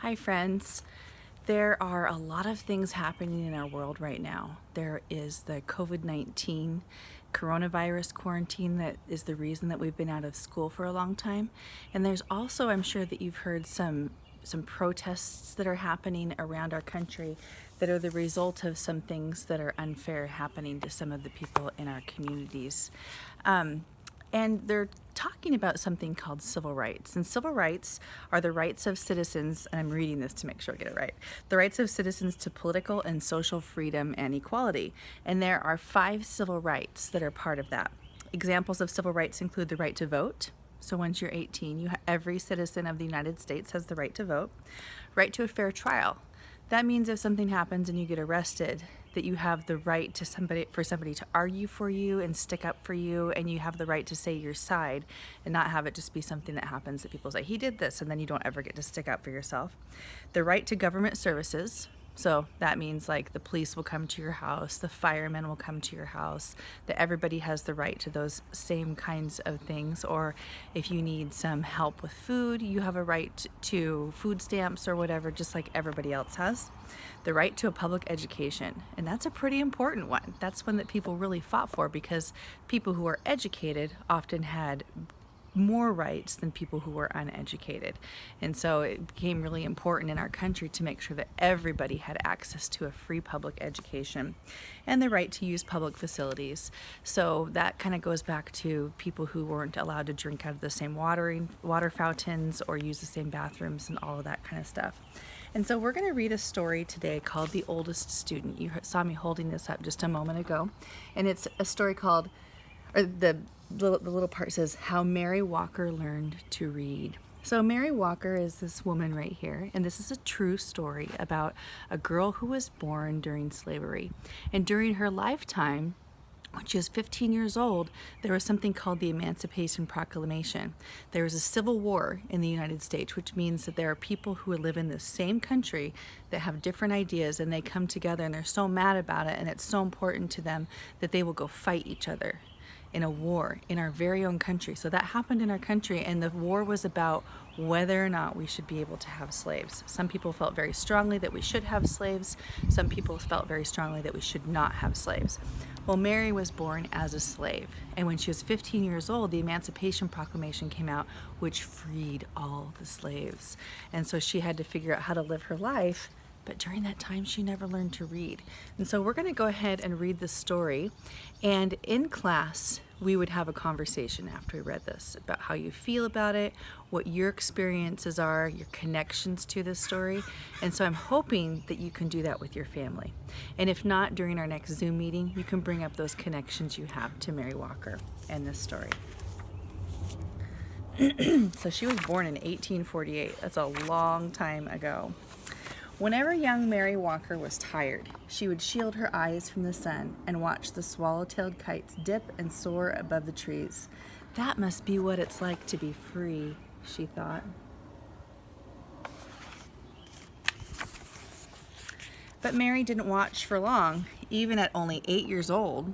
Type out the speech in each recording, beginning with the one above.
Hi friends. There are a lot of things happening in our world right now. There is the COVID-19 coronavirus quarantine that is the reason that we've been out of school for a long time. And there's also, I'm sure that you've heard some protests that are happening around our country that are the result of some things that are unfair happening to some of the people in our communities. And they're talking about something called civil rights. And civil rights are the rights of citizens, and I'm reading this to make sure I get it right, the rights of citizens to political and social freedom and equality. And there are 5 civil rights that are part of that. Examples of civil rights include the right to vote. So once you're 18, every citizen of the United States has the right to vote. Right to a fair trial. That means if something happens and you get arrested, that you have the right to somebody to argue for you and stick up for you, and you have the right to say your side and not have it just be something that happens that people say, he did this, and then you don't ever get to stick up for yourself. The right to government services. So that means like the police will come to your house, the firemen will come to your house, that everybody has the right to those same kinds of things. Or if you need some help with food, you have a right to food stamps or whatever, just like everybody else has. The right to a public education, and that's a pretty important one. That's one that people really fought for because people who are educated often had more rights than people who were uneducated. And so it became really important in our country to make sure that everybody had access to a free public education and the right to use public facilities. So that kind of goes back to people who weren't allowed to drink out of the same water fountains or use the same bathrooms and all of that kind of stuff. And so we're going to read a story today called The Oldest Student. You saw me holding this up just a moment ago. And it's a story called, or the little part says, How Mary Walker Learned to Read. So Mary Walker is this woman right here, and this is a true story about a girl who was born during slavery. And during her lifetime, when she was 15 years old, there was something called the Emancipation Proclamation. There was a civil war in the United States, which means that there are people who live in the same country that have different ideas, and they come together and they're so mad about it, and it's so important to them that they will go fight each other in a war in our very own country. So that happened in our country, and the war was about whether or not we should be able to have slaves. Some people felt very strongly that we should have slaves. Some people felt very strongly that we should not have slaves. Well, Mary was born as a slave, and when she was 15 years old, the Emancipation Proclamation came out, which freed all the slaves. And so she had to figure out how to live her life, but during that time she never learned to read. And so we're going to go ahead and read this story, and in class we would have a conversation after we read this about how you feel about it, what your experiences are, your connections to this story. And so I'm hoping that you can do that with your family. And if not, during our next Zoom meeting, you can bring up those connections you have to Mary Walker and this story. So she was born in 1848. That's a long time ago. Whenever young Mary Walker was tired, she would shield her eyes from the sun and watch the swallow-tailed kites dip and soar above the trees. That must be what it's like to be free, she thought. But Mary didn't watch for long. Even at only 8 years old,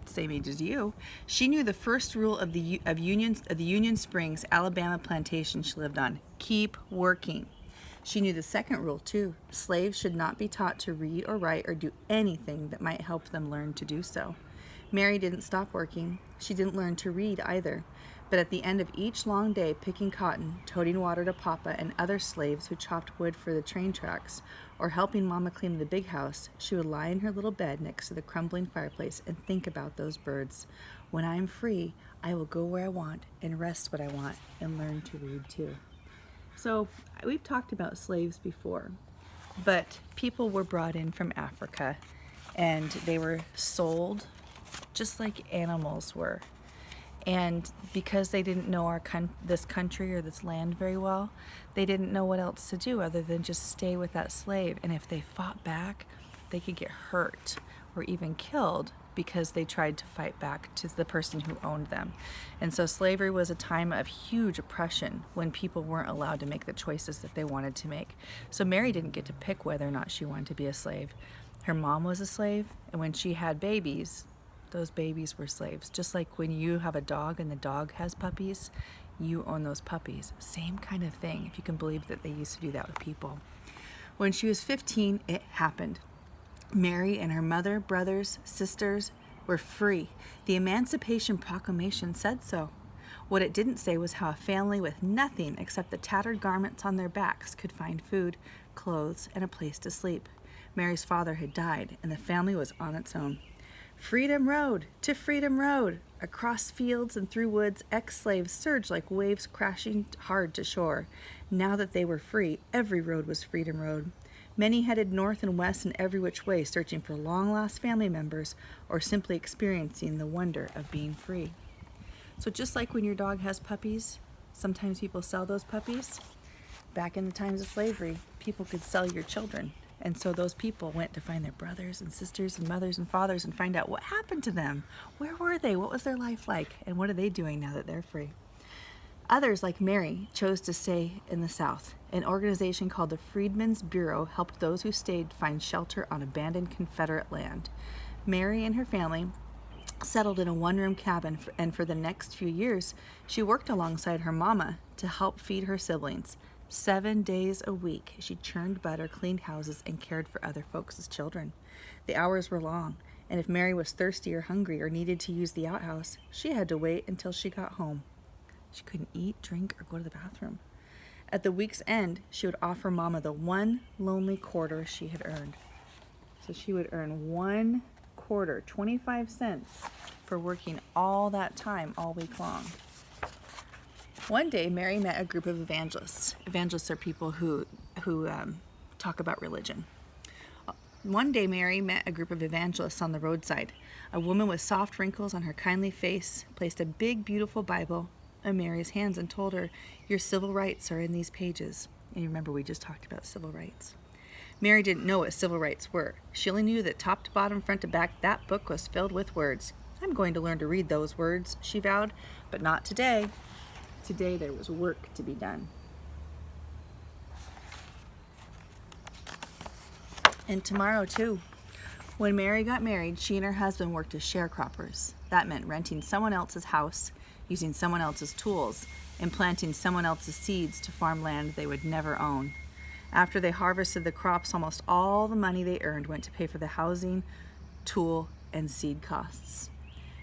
same age as you, she knew the first rule of the Union Springs, Alabama plantation she lived on: keep working. She knew the second rule too: slaves should not be taught to read or write or do anything that might help them learn to do so. Mary didn't stop working. She didn't learn to read either. But at the end of each long day picking cotton, toting water to Papa and other slaves who chopped wood for the train tracks, or helping Mama clean the big house, she would lie in her little bed next to the crumbling fireplace and think about those birds. When I am free, I will go where I want and rest what I want and learn to read too. So we've talked about slaves before, but people were brought in from Africa and they were sold just like animals were. And because they didn't know this country or this land very well, they didn't know what else to do other than just stay with that slave. And if they fought back, they could get hurt or even killed because they tried to fight back to the person who owned them. And so slavery was a time of huge oppression when people weren't allowed to make the choices that they wanted to make. So Mary didn't get to pick whether or not she wanted to be a slave. Her mom was a slave, and when she had babies, those babies were slaves. Just like when you have a dog and the dog has puppies, You own those puppies. Same kind of thing, if you can believe that they used to do that with people. When she was 15, it happened. Mary and her mother, brothers, sisters were free. The Emancipation Proclamation said so. What it didn't say was how a family with nothing except the tattered garments on their backs could find food, clothes, and a place to sleep. Mary's father had died, and the family was on its own. Freedom Road to Freedom Road. Across fields and through woods, ex-slaves surged like waves crashing hard to shore. Now that they were free, every road was Freedom Road. Many headed north and west in every which way, searching for long-lost family members or simply experiencing the wonder of being free. So just like when your dog has puppies, sometimes people sell those puppies. Back in the times of slavery, people could sell your children. And so those people went to find their brothers and sisters and mothers and fathers and find out what happened to them. Where were they? What was their life like? And what are they doing now that they're free? Others, like Mary, chose to stay in the South. An organization called the Freedmen's Bureau helped those who stayed find shelter on abandoned Confederate land. Mary and her family settled in a one-room cabin, and for the next few years, she worked alongside her mama to help feed her siblings. 7 days a week, she churned butter, cleaned houses, and cared for other folks' children. The hours were long, and if Mary was thirsty or hungry or needed to use the outhouse, she had to wait until she got home. She couldn't eat, drink, or go to the bathroom. At the week's end, she would offer Mama the one lonely quarter she had earned. So she would earn 1 quarter, 25 cents, for working all that time all week long. One day, Mary met a group of evangelists. Evangelists are people who talk about religion. One day, Mary met a group of evangelists on the roadside. A woman with soft wrinkles on her kindly face placed a big, beautiful Bible in Mary's hands and told her, "Your civil rights are in these pages." And you remember we just talked about civil rights. Mary didn't know what civil rights were. She only knew that top to bottom, front to back, that book was filled with words. "I'm going to learn to read those words," she vowed, "but not today." Today there was work to be done. And tomorrow too. When Mary got married, she and her husband worked as sharecroppers. That meant renting someone else's house, using someone else's tools, and planting someone else's seeds to farm land they would never own. After they harvested the crops, almost all the money they earned went to pay for the housing, tool, and seed costs.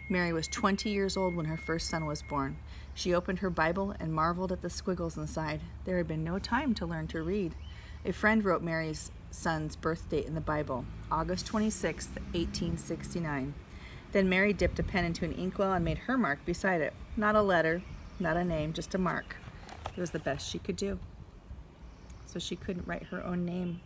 Mary was 20 years old when her first son was born. She opened her Bible and marveled at the squiggles inside. There had been no time to learn to read. A friend wrote Mary's son's birth date in the Bible, August 26th, 1869. Then Mary dipped a pen into an inkwell and made her mark beside it. Not a letter, not a name, just a mark. It was the best she could do. So she couldn't write her own name.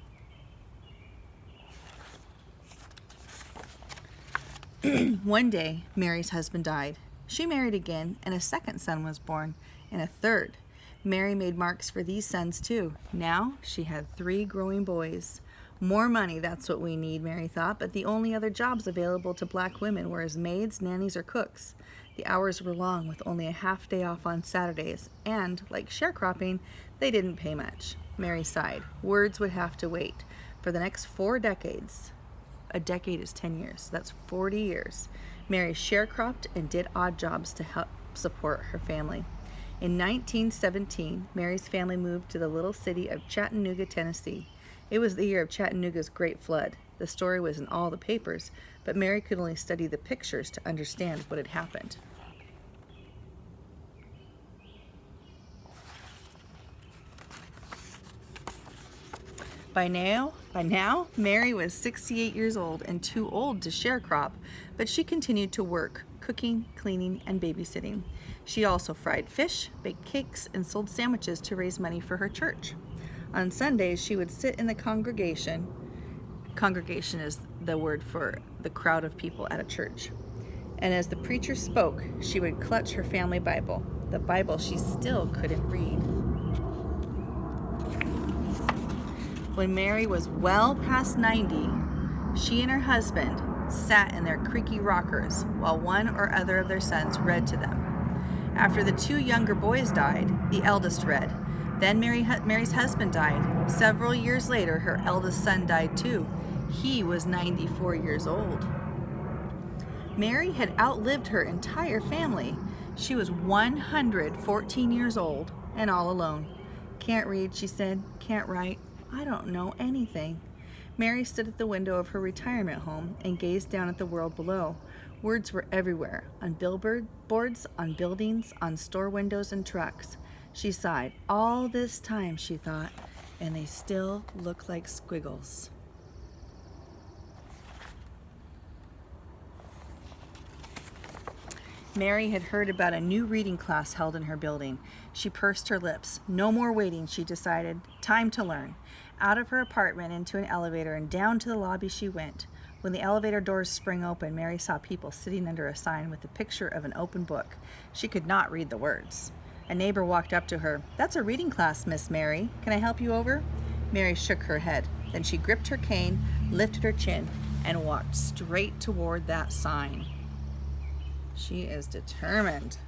One day, Mary's husband died. She married again, and a second son was born, and a third. Mary made marks for these sons too. Now she had 3 growing boys. More money, that's what we need, Mary thought, but the only other jobs available to black women were as maids, nannies, or cooks. The hours were long, with only a half day off on Saturdays, and, like sharecropping, they didn't pay much. Mary sighed. Words would have to wait. For the next 4 decades, a decade is 10 years, so that's 40 years, Mary sharecropped and did odd jobs to help support her family. In 1917, Mary's family moved to the little city of Chattanooga, Tennessee. It was the year of Chattanooga's Great Flood. The story was in all the papers, but Mary could only study the pictures to understand what had happened. By now, Mary was 68 years old and too old to sharecrop, but she continued to work, cooking, cleaning, and babysitting. She also fried fish, baked cakes, and sold sandwiches to raise money for her church. On Sundays, she would sit in the congregation. Congregation is the word for the crowd of people at a church. And as the preacher spoke, she would clutch her family Bible, the Bible she still couldn't read. When Mary was well past 90, she and her husband sat in their creaky rockers while one or other of their sons read to them. After the 2 younger boys died, the eldest read. Then Mary's husband died. Several years later, her eldest son died too. He was 94 years old. Mary had outlived her entire family. She was 114 years old and all alone. "Can't read," she said. "Can't write. I don't know anything." Mary stood at the window of her retirement home and gazed down at the world below. Words were everywhere, on billboards, on buildings, on store windows and trucks. She sighed. "All this time," she thought, "and they still look like squiggles." Mary had heard about a new reading class held in her building. She pursed her lips. No more waiting, she decided. Time to learn. Out of her apartment into an elevator and down to the lobby she went. When the elevator doors sprang open, Mary saw people sitting under a sign with a picture of an open book. She could not read the words. A neighbor walked up to her. "That's a reading class, Miss Mary. Can I help you over?" Mary shook her head. Then she gripped her cane, lifted her chin, and walked straight toward that sign. She is determined.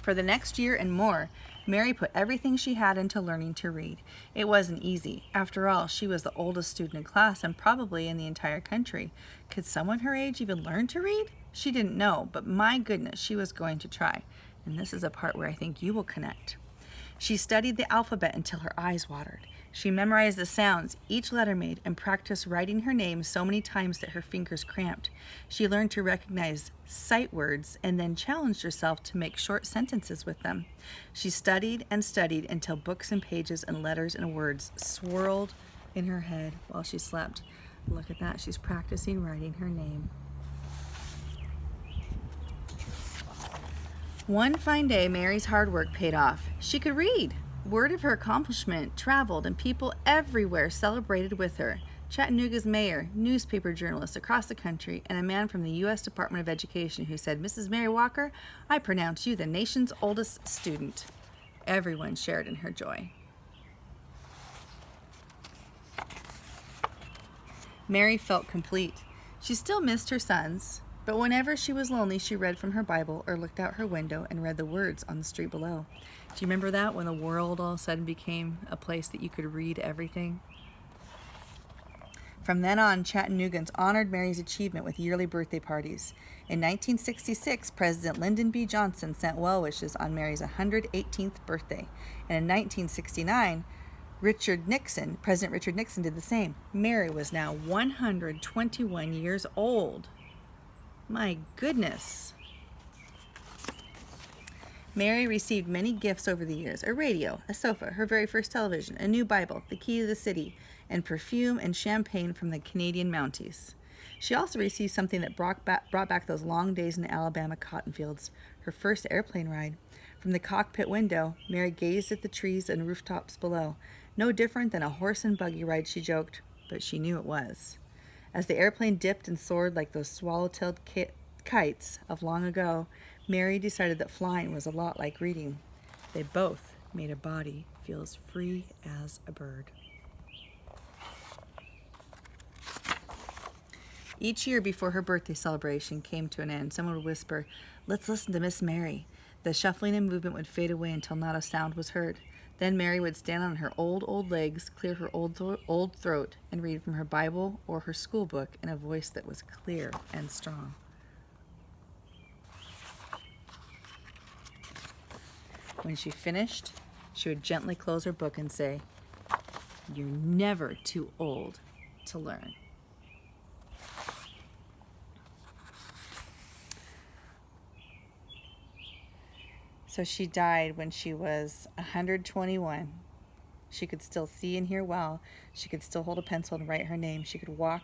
For the next year and more, Mary put everything she had into learning to read. It wasn't easy. After all, she was the oldest student in class and probably in the entire country. Could someone her age even learn to read? She didn't know, but my goodness, she was going to try. And this is a part where I think you will connect. She studied the alphabet until her eyes watered. She memorized the sounds each letter made and practiced writing her name so many times that her fingers cramped. She learned to recognize sight words and then challenged herself to make short sentences with them. She studied and studied until books and pages and letters and words swirled in her head while she slept. Look at that, she's practicing writing her name. One fine day, Mary's hard work paid off. She could read. Word of her accomplishment traveled, and people everywhere celebrated with her. Chattanooga's mayor, newspaper journalists across the country, and a man from the U.S. Department of Education who said, "Mrs. Mary Walker, I pronounce you the nation's oldest student." Everyone shared in her joy. Mary felt complete. She still missed her sons, but whenever she was lonely, she read from her Bible or looked out her window and read the words on the street below. Do you remember that, when the world all of a sudden became a place that you could read everything? From then on, Chattanooga's honored Mary's achievement with yearly birthday parties. In 1966, President Lyndon B. Johnson sent well wishes on Mary's 118th birthday. And in 1969, President Richard Nixon did the same. Mary was now 121 years old. My goodness. Mary received many gifts over the years: a radio, a sofa, her very first television, a new Bible, the key to the city, and perfume and champagne from the Canadian Mounties. She also received something that brought back those long days in the Alabama cotton fields, her first airplane ride. From the cockpit window, Mary gazed at the trees and rooftops below. No different than a horse and buggy ride, she joked, but she knew it was. As the airplane dipped and soared like those swallow-tailed kites of long ago, Mary decided that flying was a lot like reading. They both made a body feel as free as a bird. Each year before her birthday celebration came to an end, someone would whisper, "Let's listen to Miss Mary." The shuffling and movement would fade away until not a sound was heard. Then Mary would stand on her old legs, clear her old throat, and read from her Bible or her school book in a voice that was clear and strong. When she finished, she would gently close her book and say, "You're never too old to learn." So she died when she was 121. She could still see and hear well. She could still hold a pencil and write her name. She could walk,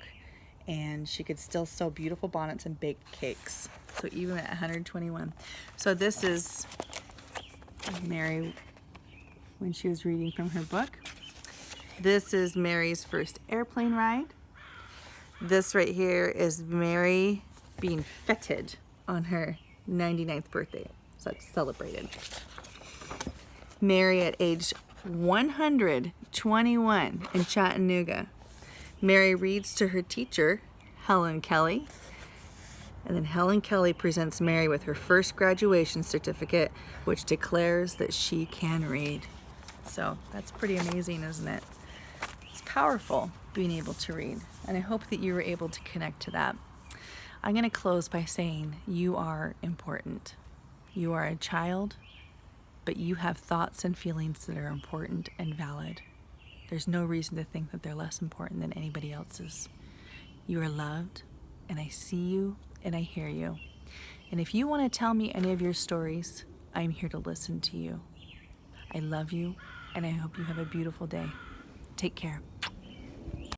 and she could still sew beautiful bonnets and bake cakes. So even at 121. So this is Mary when she was reading from her book. This is Mary's first airplane ride. This right here is Mary being feted on her 99th birthday. So that's celebrated. Mary at age 121 in Chattanooga. Mary reads to her teacher, Helen Kelly. And then Helen Kelly presents Mary with her first graduation certificate, which declares that she can read. So that's pretty amazing, isn't it? It's powerful being able to read. And I hope that you were able to connect to that. I'm going to close by saying you are important. You are a child, but you have thoughts and feelings that are important and valid. There's no reason to think that they're less important than anybody else's. You are loved, and I see you, and I hear you. And if you want to tell me any of your stories, I'm here to listen to you. I love you, and I hope you have a beautiful day. Take care.